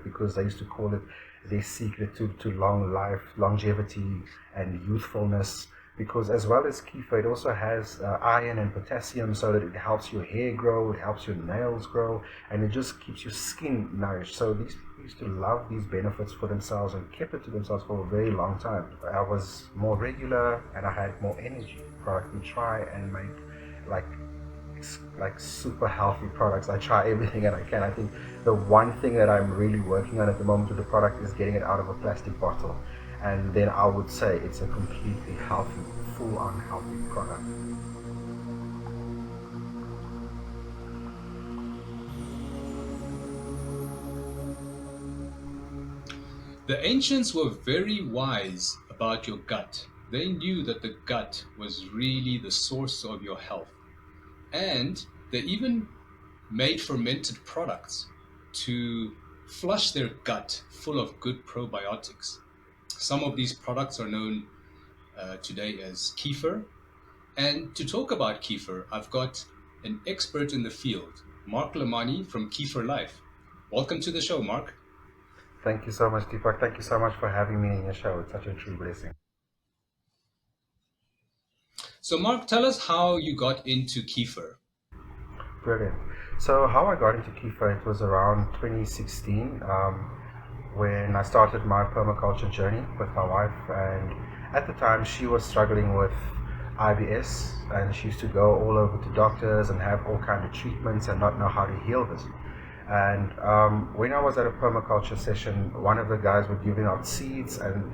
because they used to call it their secret to long life, longevity, and youthfulness. Because as well as kefir, it also has iron and potassium, so that it helps your hair grow, it helps your nails grow, and it just keeps your skin nourished. So these people used to love these benefits for themselves and kept it to themselves for a very long time. I was more regular and I had more energy. Product we try and make like super healthy products. I try everything that I can. I think the one thing that I'm really working on at the moment with the product is getting it out of a plastic bottle, and then I would say it's a completely healthy, full-on healthy product. The ancients were very wise about your gut. They knew that the gut was really the source of your health. And they even made fermented products to flush their gut full of good probiotics. Some of these products are known today as kefir. And to talk about kefir, I've got an expert in the field, Mark Lamani from Kefir Life. Welcome to the show, Mark. Thank you so much, Deepak. Thank you so much for having me in your show. It's such a true blessing. So, Mark, tell us how you got into kefir. Brilliant. So how I got into kefir, it was around 2016 when I started my permaculture journey with my wife, and at the time she was struggling with IBS, and she used to go all over to doctors and have all kind of treatments and not know how to heal this. And when I was at a permaculture session, one of the guys was giving out seeds, and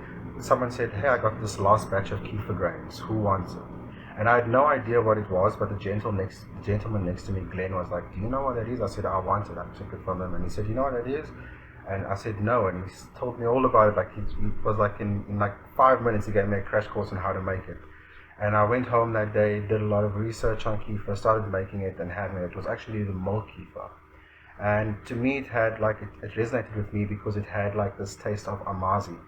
someone said, "Hey, I got this last batch of kefir grains. Who wants it?" And I had no idea what it was, but the gentleman next to me, Glenn, was like, "Do you know what that is?" I said, "I want it." I took it from him, and he said, "You know what that is?" And I said, "No," and he told me all about it. Like he was like in like 5 minutes, he gave me a crash course on how to make it. And I went home that day, did a lot of research on kefir, started making it and having it. It was actually the milk kefir. And to me, it had like it resonated with me because it had like this taste of amazi,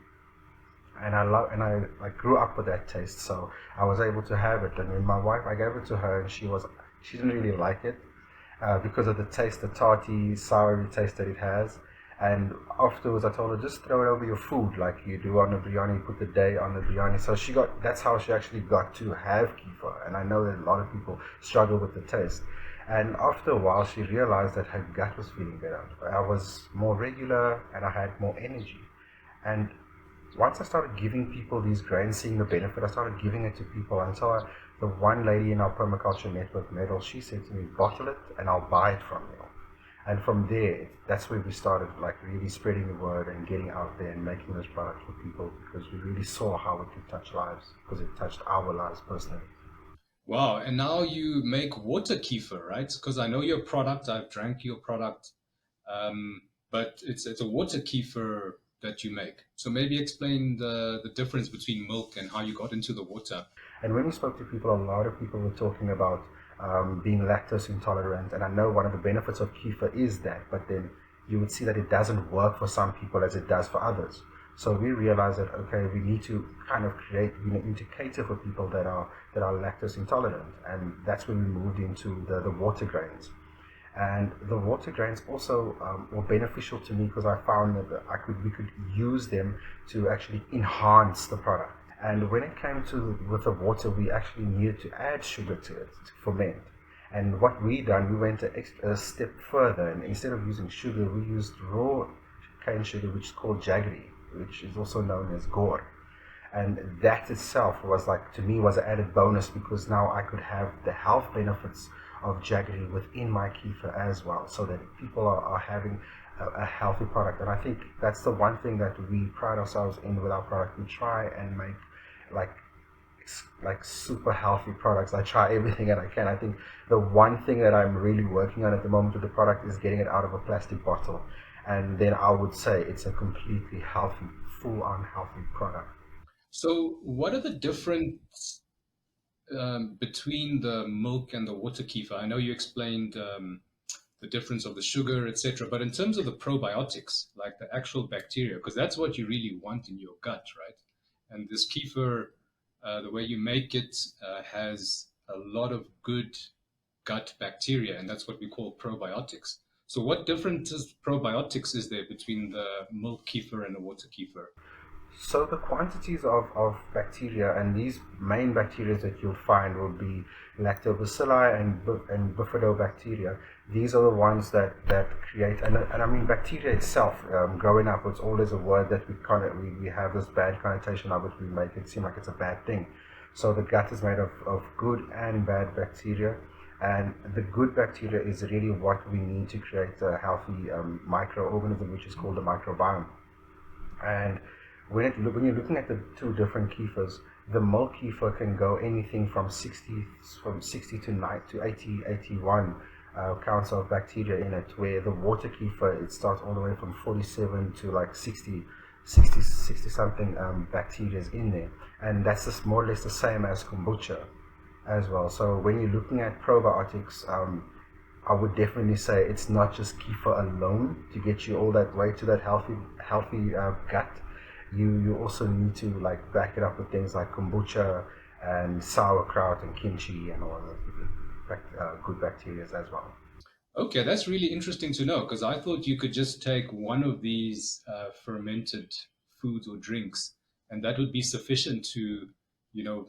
and I grew up with that taste, so I was able to have it. And when my wife, I gave it to her, and she didn't really like it because of the taste, the tarty, soury taste that it has. And afterwards, I told her, just throw it over your food like you do on the biryani. Put the day on the biryani. So that's how she actually got to have kefir. And I know that a lot of people struggle with the taste. And after a while, she realized that her gut was feeling better. I was more regular and I had more energy. And once I started giving people these grains, seeing the benefit, I started giving it to people until the one lady in our permaculture network, Metal, she said to me, "Bottle it and I'll buy it from you." And from there, that's where we started like really spreading the word and getting out there and making those products for people, because we really saw how it could touch lives, because it touched our lives personally. Wow, and now you make water kefir, right? Because I know your product, I've drank your product, but it's a water kefir that you make. So maybe explain the difference between milk and how you got into the water. And when we spoke to people, a lot of people were talking about being lactose intolerant. And I know one of the benefits of kefir is that, but then you would see that it doesn't work for some people as it does for others. So we realized that, okay, we need to kind of we need to cater for people that are lactose intolerant, and that's when we moved into the water grains. And the water grains also were beneficial to me because I found that we could use them to actually enhance the product. And when it came to with the water, we actually needed to add sugar to it to ferment. And what we done, we went a step further, and instead of using sugar, we used raw cane sugar, which is called jaggery, which is also known as gore. And that itself was like, to me, was an added bonus, because now I could have the health benefits of jaggery within my kefir as well, so that people are having a healthy product. And I think that's the one thing that we pride ourselves in with our product. We try and make like super healthy products. I try everything that I can. I think the one thing that I'm really working on at the moment with the product is getting it out of a plastic bottle, and then I would say it's a completely healthy, full-on healthy product. So what are the difference between the milk and the water kefir? I know you explained the difference of the sugar, etc. But in terms of the probiotics, like the actual bacteria, because that's what you really want in your gut, right? And this kefir, the way you make it, has a lot of good gut bacteria, and that's what we call probiotics. So what difference probiotics is there between the milk kefir and the water kefir? So the quantities of bacteria, and these main bacteria that you'll find will be lactobacilli and bifidobacteria. These are the ones that create, and I mean bacteria itself. Growing up, it's always a word that we have this bad connotation of it. We make it seem like it's a bad thing. So the gut is made of good and bad bacteria, and the good bacteria is really what we need to create a healthy microorganism, which is called the microbiome. And when you're looking at the two different kefirs, the milk kefir can go anything from 60 to 9 to 80, 81 counts of bacteria in it, where the water kefir, it starts all the way from 47 to like 60 something bacteria in there. And that's just more or less the same as kombucha as well. So when you're looking at probiotics, I would definitely say it's not just kefir alone to get you all that way to that healthy gut. You also need to like back it up with things like kombucha and sauerkraut and kimchi and all of good bacteria as well. Okay, that's really interesting to know because I thought you could just take one of these fermented foods or drinks, and that would be sufficient to, you know,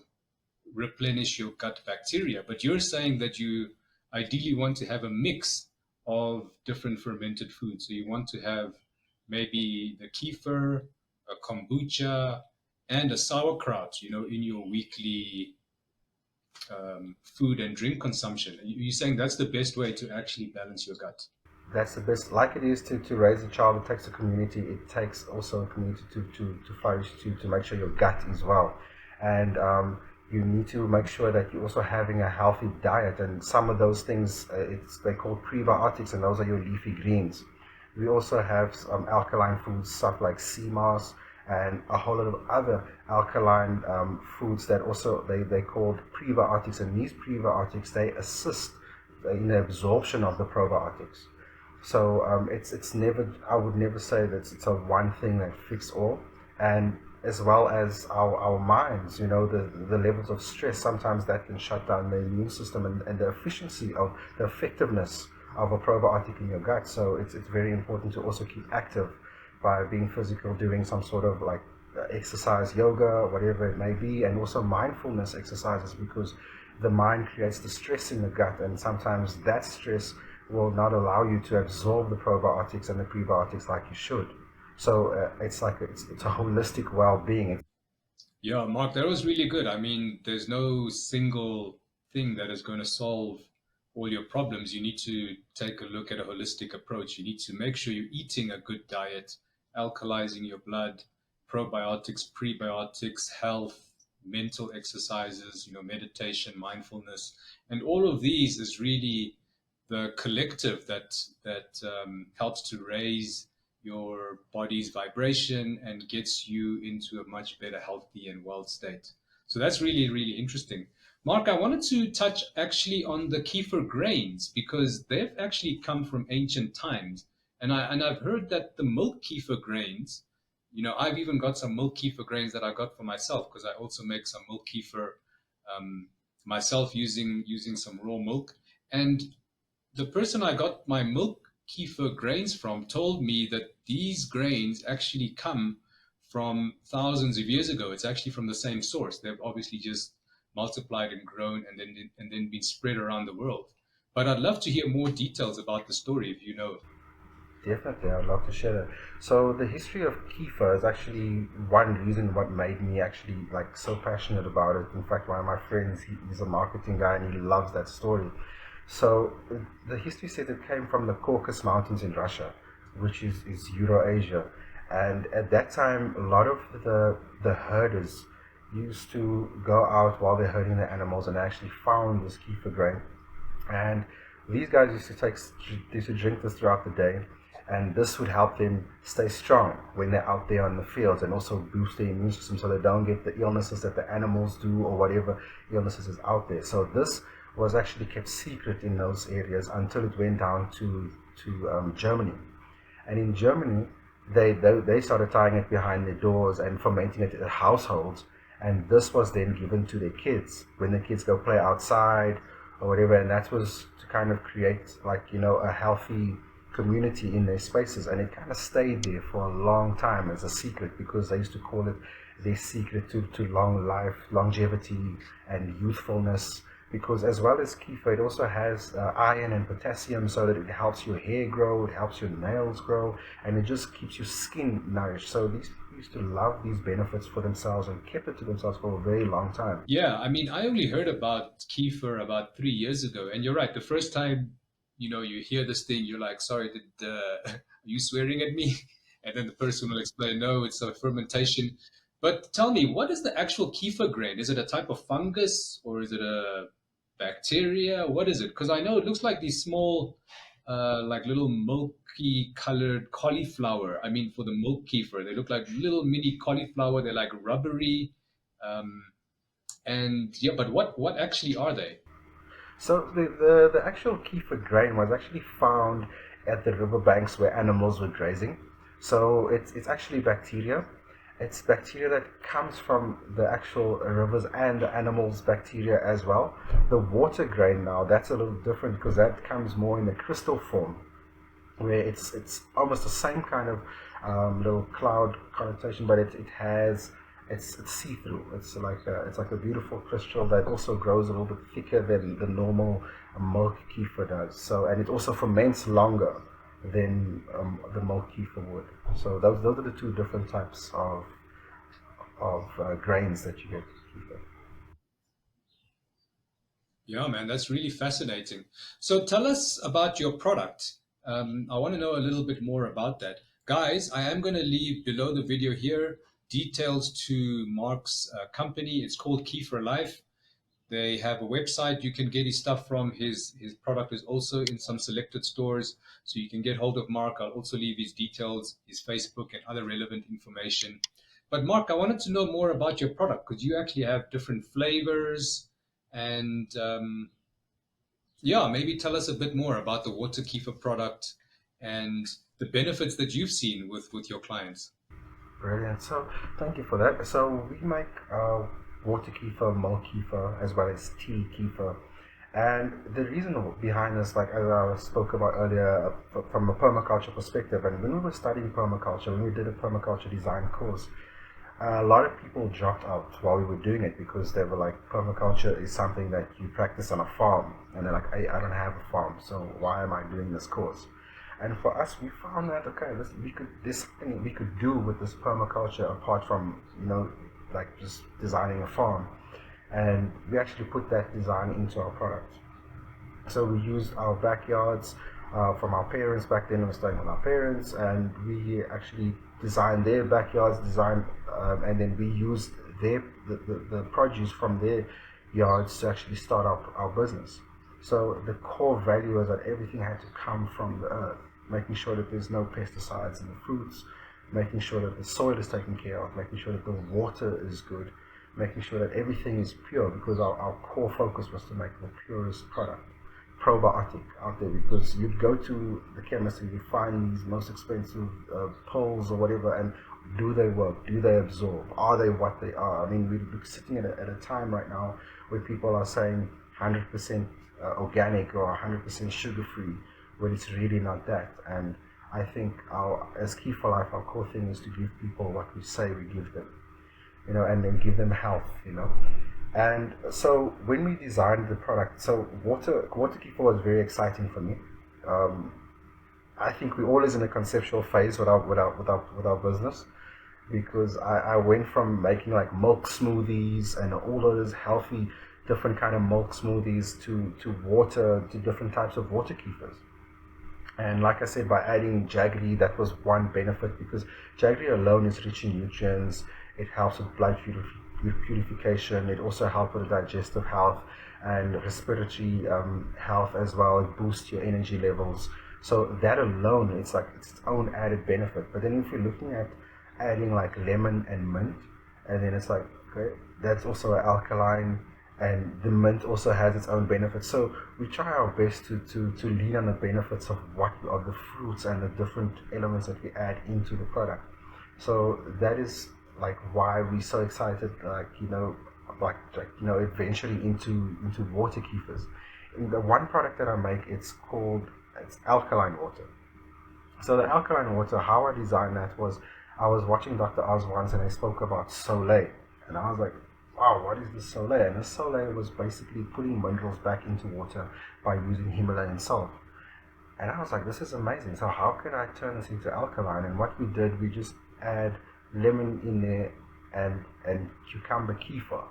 replenish your gut bacteria. But you're saying that you ideally want to have a mix of different fermented foods. So you want to have maybe the kefir, a kombucha, and a sauerkraut, in your weekly food and drink consumption. You're saying that's the best way to actually balance your gut. That's the best. Like it is to raise a child, it takes a community. It takes also a community to flourish, to make sure your gut is well. And you need to make sure that you're also having a healthy diet. And some of those things, they're called prebiotics, and those are your leafy greens. We also have some alkaline foods, stuff like sea moss and a whole lot of other alkaline foods that also they called prebiotics. And these prebiotics, they assist in the absorption of the probiotics. So it's never, I would never say that it's a one thing that fits all. And as well as our minds, the levels of stress, sometimes that can shut down the immune system and the efficiency of the effectiveness of a probiotic in your gut. So it's very important to also keep active by being physical, doing some sort of like exercise, yoga, whatever it may be, and also mindfulness exercises, because the mind creates the stress in the gut, and sometimes that stress will not allow you to absorb the probiotics and the prebiotics like you should. So it's like it's a holistic well-being. Yeah, Mark, that was really good. I mean, there's no single thing that is going to solve all your problems. You need to take a look at a holistic approach. You need to make sure you're eating a good diet, alkalizing your blood, probiotics, prebiotics, health, mental exercises, meditation, mindfulness, and all of these is really the collective that helps to raise your body's vibration and gets you into a much better healthy and well state. So that's really, really interesting. Mark, I wanted to touch actually on the kefir grains because they've actually come from ancient times. And I've heard that the milk kefir grains, I've even got some milk kefir grains that I got for myself because I also make some milk kefir myself using some raw milk. And the person I got my milk kefir grains from told me that these grains actually come from thousands of years ago. It's actually from the same source. They've obviously just multiplied and grown and then been spread around the world. But I'd love to hear more details about the story if you know. Definitely, I'd love to share that. So the history of kefir is actually one reason what made me actually like so passionate about it. In fact, one of my friends, he's a marketing guy and he loves that story. So the history says it came from the Caucasus Mountains in Russia, which is Eurasia. And at that time, a lot of the herders used to go out while they're herding the animals and actually found this kefir grain. And these guys used to drink this throughout the day, and this would help them stay strong when they're out there on the fields, and also boost their immune system so they don't get the illnesses that the animals do or whatever illnesses is out there. So this was actually kept secret in those areas until it went down to Germany. And in Germany, they started tying it behind their doors and fermenting it in households. And this was then given to their kids when the kids go play outside or whatever. And that was to kind of create like, a healthy community in their spaces, and it kind of stayed there for a long time as a secret, because they used to call it their secret to long life, longevity, and youthfulness. Because as well as kefir, it also has iron and potassium, so that it helps your hair grow, it helps your nails grow, and it just keeps your skin nourished. So these people used to love these benefits for themselves and kept it to themselves for a very long time. Yeah, I mean, I only heard about kefir about 3 years ago, and you're right. The first time, you hear this thing, you're like, "Sorry, are you swearing at me?" And then the person will explain, "No, it's a fermentation." But tell me, what is the actual kefir grain? Is it a type of fungus or is it a bacteria? What is it? Because I know it looks like these small, like little milky colored cauliflower. I mean, for the milk kefir, they look like little mini cauliflower. They're like rubbery. Um, and yeah, but what actually are they? So the actual kefir grain was actually found at the riverbanks where animals were grazing. So it's actually bacteria. It's bacteria that comes from the actual rivers and the animals' bacteria as well. The water grain now, that's a little different because that comes more in the crystal form, where it's almost the same kind of little cloud connotation, but it has it's see-through. It's like a beautiful crystal that also grows a little bit thicker than the normal milk kefir does. So, and it also ferments longer than the milk kefir would. So those are the two different types of grains that you get kefir. Yeah, man, that's really fascinating. So tell us about your product. I want to know a little bit more about that. Guys, I am going to leave below the video here details to Mark's company. It's called Kefir Life. They have a website you can get his stuff from. His product is also in some selected stores, so you can get hold of Mark. I'll also leave his details, his Facebook, and other relevant information. But Mark, I wanted to know more about your product because you actually have different flavors, and yeah, maybe tell us a bit more about the water kefir product and the benefits that you've seen with your clients. Brilliant. So thank you for that. So we make water kefir, milk kefir, as well as tea kefir. And the reason behind this, like as I spoke about earlier, from a permaculture perspective, and when we were studying permaculture, when we did a permaculture design course, a lot of people dropped out while we were doing it because they were like, permaculture is something that you practice on a farm, and they're like, I don't have a farm, so why am I doing this course? And for us, we found that okay, there's something we could do with this permaculture apart from like just designing a farm, and we actually put that design into our product. So we used our backyards from our parents back then. We were staying with our parents, and we actually designed their backyards, and then we used the produce from their yards to actually start up our business. So the core value is that everything had to come from the earth, making sure that there's no pesticides in the fruits, making sure that the soil is taken care of, making sure that the water is good, making sure that everything is pure, because our core focus was to make the purest product, probiotic out there, because you'd go to the chemist and you find these most expensive pills or whatever, and do they work? Do they absorb? Are they what they are? I mean, we're sitting at a time right now where people are saying 100% organic or 100% sugar free, when it's really not that. And I think as Kefir Life, our core thing is to give people what we say we give them, and then give them health. And so when we designed the product, so water kefir was very exciting for me. Um, I think we're always in a conceptual phase with our business, because I went from making like milk smoothies and all those healthy different kind of milk smoothies to different types of water kefirs. And like I said, by adding jaggery, that was one benefit, because jaggery alone is rich in nutrients. It helps with blood purification. It also helps with digestive health and respiratory health as well. It boosts your energy levels. So that alone, it's like its own added benefit. But then if you're looking at adding like lemon and mint, and then it's like, okay, that's also an alkaline, and the mint also has its own benefits. So we try our best to lean on the benefits of the fruits and the different elements that we add into the product. So that is like why we're so excited, eventually into water kefirs. And the one product that I make, it's alkaline water. So the alkaline water, how I designed that was, I was watching Dr. Oz once and they spoke about Soleil. And I was like, wow, what is this Soleil? And the Soleil was basically putting minerals back into water by using Himalayan salt. And I was like, this is amazing. So how can I turn this into alkaline? And what we did, we just add lemon in there and cucumber kefir.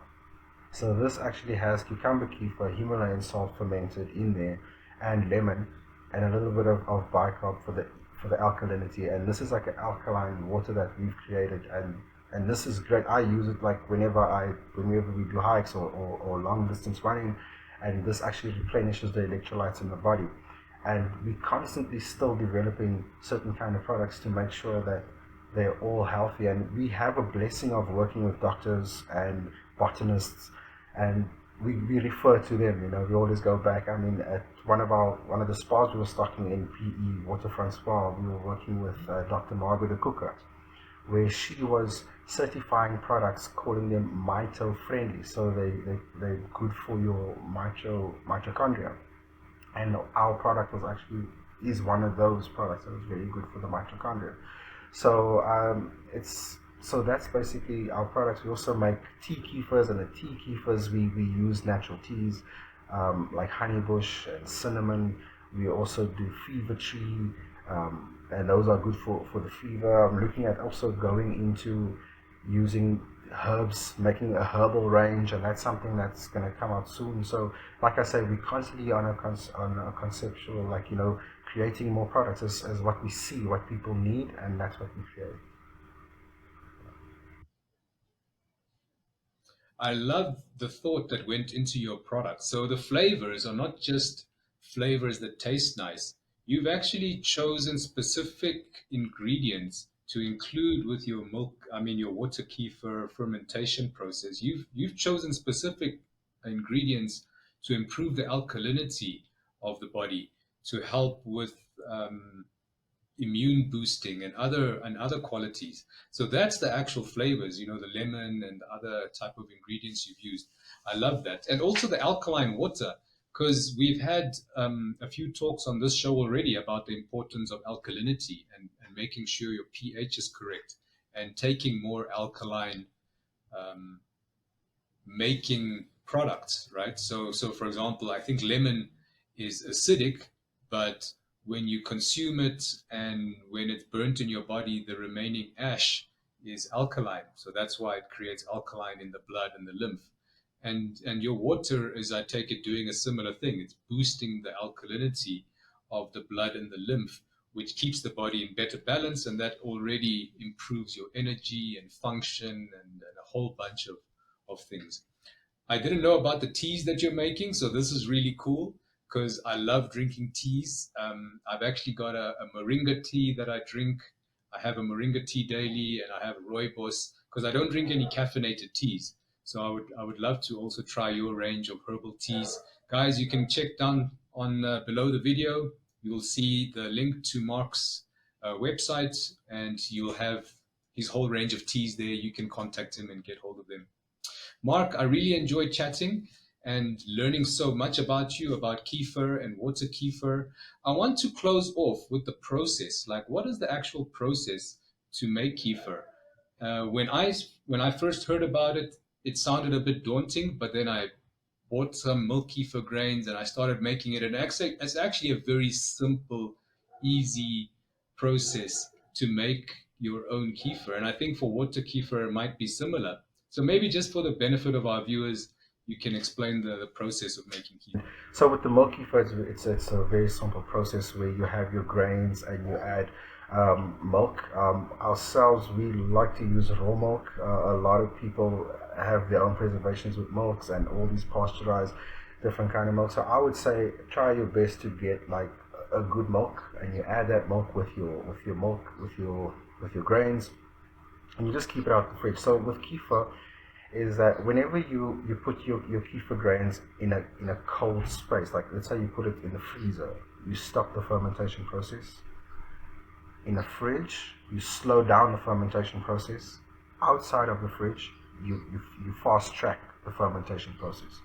So this actually has cucumber kefir, Himalayan salt fermented in there, and lemon, and a little bit of bicarb for the alkalinity. And this is like an alkaline water that we've created, and this is great. I use it like whenever we do hikes or long distance running, and this actually replenishes the electrolytes in the body. And we're constantly still developing certain kind of products to make sure that they're all healthy. And we have a blessing of working with doctors and botanists, and we refer to them. We always go back. I mean, at one of the spas we were stocking in PE Waterfront Spa, we were working with Dr. Margaret de Cooker, where she was certifying products, calling them mito friendly, so they're good for your mitochondria. And our product is one of those products that is very good for the mitochondria. So that's basically our products. We also make tea kefirs, and the tea kefirs we use natural teas like honeybush and cinnamon. We also do fever tree, and those are good for the fever. I'm looking at also going into using herbs, making a herbal range, and that's something that's going to come out soon. So like I say, we're constantly on a conceptual, creating more products as what we see, what people need, and that's what we create. I love the thought that went into your product. So the flavors are not just flavors that taste nice. You've actually chosen specific ingredients to include with your milk, I mean your water kefir fermentation process. You've chosen specific ingredients to improve the alkalinity of the body, to help with immune boosting and other qualities. So that's the actual flavors, the lemon and other type of ingredients you've used. I love that. And also the alkaline water, because we've had a few talks on this show already about the importance of alkalinity and making sure your pH is correct and taking more alkaline um, making products, right? So for example, I think lemon is acidic, but when you consume it and when it's burnt in your body, the remaining ash is alkaline. So that's why it creates alkaline in the blood and the lymph. And your water is, I take it, doing a similar thing. It's boosting the alkalinity of the blood and the lymph, which keeps the body in better balance, and that already improves your energy and function and a whole bunch of things. I didn't know about the teas that you're making, so this is really cool because I love drinking teas. I've actually got a moringa tea that I drink. I have a moringa tea daily, and I have rooibos because I don't drink any caffeinated teas. So I would love to also try your range of herbal teas, guys. You can check down on below the video. You will see the link to Mark's website, and you'll have his whole range of teas there. You can contact him and get hold of them. Mark, I really enjoyed chatting and learning so much about you, about kefir and water kefir. I want to close off with the process. Like, what is the actual process to make kefir? When I first heard about it, it sounded a bit daunting, but then I bought some milk kefir grains and I started making it. And actually, it's actually a very simple, easy process to make your own kefir. And I think for water kefir, it might be similar. So maybe just for the benefit of our viewers, you can explain the process of making kefir. So with the milk kefir, it's a very simple process where you have your grains and you add milk. Ourselves, we like to use raw milk. A lot of people have their own preservations with milks and all these pasteurized different kind of milk. So I would say try your best to get like a good milk, and you add that milk with your grains, and you just keep it out the fridge. So with kefir, is that whenever you put your kefir grains in a cold space, like let's say you put it in the freezer, you stop the fermentation process. In the fridge, you slow down the fermentation process. Outside of the fridge, you fast track the fermentation process.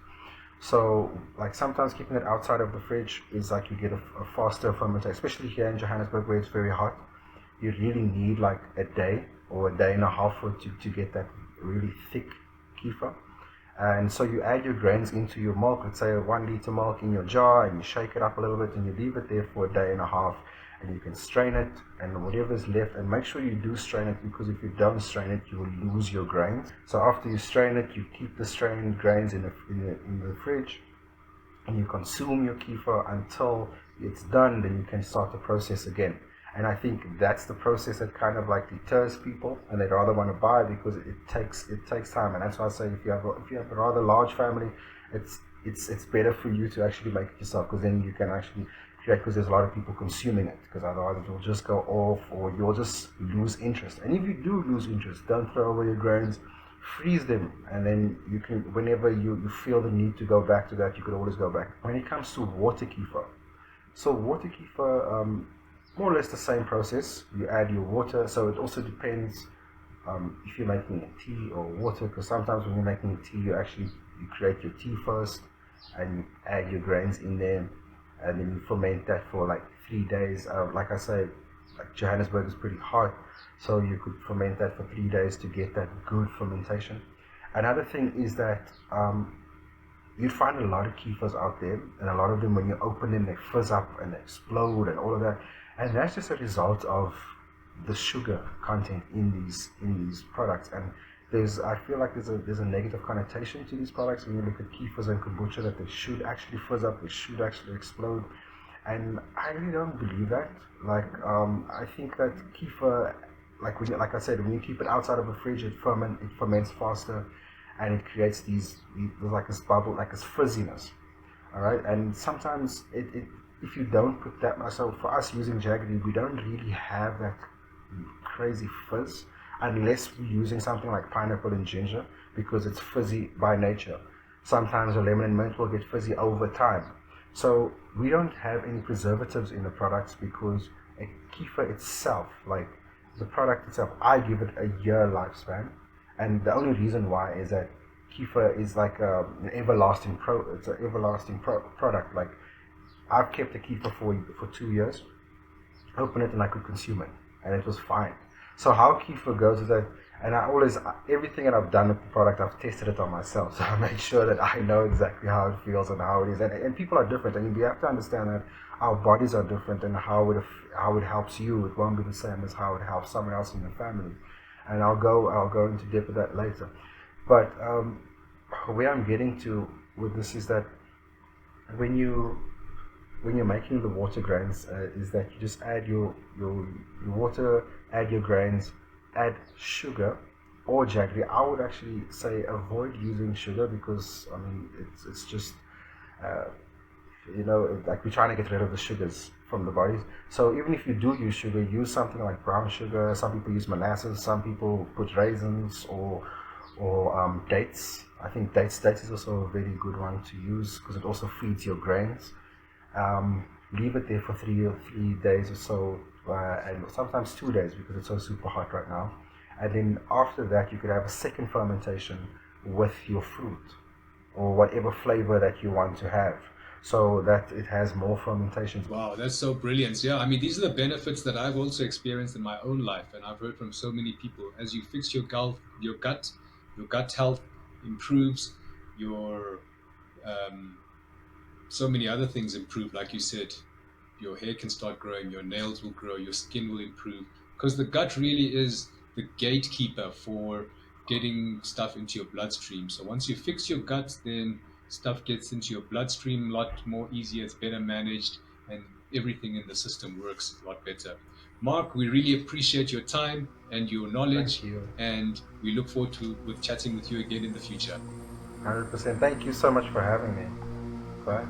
So, like sometimes keeping it outside of the fridge is like you get a faster fermentation, especially here in Johannesburg where it's very hot. You really need like a day or a day and a half for to get that really thick kefir. And so you add your grains into your milk, let's say a 1 liter milk in your jar, and you shake it up a little bit and you leave it there for a day and a half, and you can strain it and whatever's left, and make sure you do strain it, because if you don't strain it you will lose your grains. So after you strain it, you keep the strained grains in the fridge, and you consume your kefir until it's done. Then you can start the process again. And I think that's the process that kind of like deters people, and they'd rather want to buy, because it takes time. And that's why I say if you have a rather large family, it's better for you to actually make it yourself, because then you can actually create, because there's a lot of people consuming it, because otherwise it will just go off or you'll just lose interest. And if you do lose interest, don't throw away your grains, freeze them, and then you can, whenever you feel the need to go back to that, you could always go back. When it comes to water kefir, so water kefir, more or less the same process. You add your water, so it also depends if you're making a tea or water, because sometimes when you're making a tea, you create your tea first, and you add your grains in there, and then you ferment that for like 3 days. Like I say, like Johannesburg is pretty hot, so you could ferment that for 3 days to get that good fermentation. Another thing is that you'd find a lot of kefirs out there, and a lot of them, when you open them, they fizz up and they explode and all of that, and that's just a result of the sugar content in these products. And I feel like there's a negative connotation to these products when you look at kefirs and kombucha, that they should actually fizz up, they should actually explode, and I really don't believe that. Like I think that kefir, like I said, when you keep it outside of the fridge, it ferments faster, and it creates these like this bubble, like this fizziness. All right, and sometimes if you don't put that much, so for us using Jaggery, we don't really have that crazy fizz unless we're using something like pineapple and ginger, because it's fizzy by nature. Sometimes a lemon and mint will get fizzy over time. So we don't have any preservatives in the products, because a kefir itself, like the product itself, I give it a year lifespan. And the only reason why is that kefir is like an everlasting product. Like I've kept a kefir for 2 years, open it, and I could consume it, and it was fine. So how kefir goes is that, and everything that I've done with the product, I've tested it on myself, so I make sure that I know exactly how it feels and how it is. And people are different, and we have to understand that our bodies are different, and how it helps you, it won't be the same as how it helps someone else in your family. And I'll go into depth with that later. But where I'm getting to with this is that when you're making the water grains, is that you just add your water, add your grains, add sugar or jaggery. I would actually say avoid using sugar, because I mean it's just like we're trying to get rid of the sugars from the bodies. So even if you do use sugar, use something like brown sugar. Some people use molasses, some people put raisins or dates. I think dates is also a very good one to use, because it also feeds your grains. Leave it there for 3 days or so, and sometimes 2 days, because it's so super hot right now. And then after that, you could have a second fermentation with your fruit or whatever flavor that you want to have, so that it has more fermentation. Wow, that's so brilliant. Yeah, I mean, these are the benefits that I've also experienced in my own life, and I've heard from so many people. As you fix your gut health improves, your so many other things improve. Like you said, your hair can start growing, your nails will grow, your skin will improve, because the gut really is the gatekeeper for getting stuff into your bloodstream. So once you fix your gut, then stuff gets into your bloodstream a lot more easier, it's better managed, and everything in the system works a lot better. Mark, we really appreciate your time and your knowledge, Thank you. and we look forward to chatting with you again in the future. 100%. Thank you so much for having me. Bye.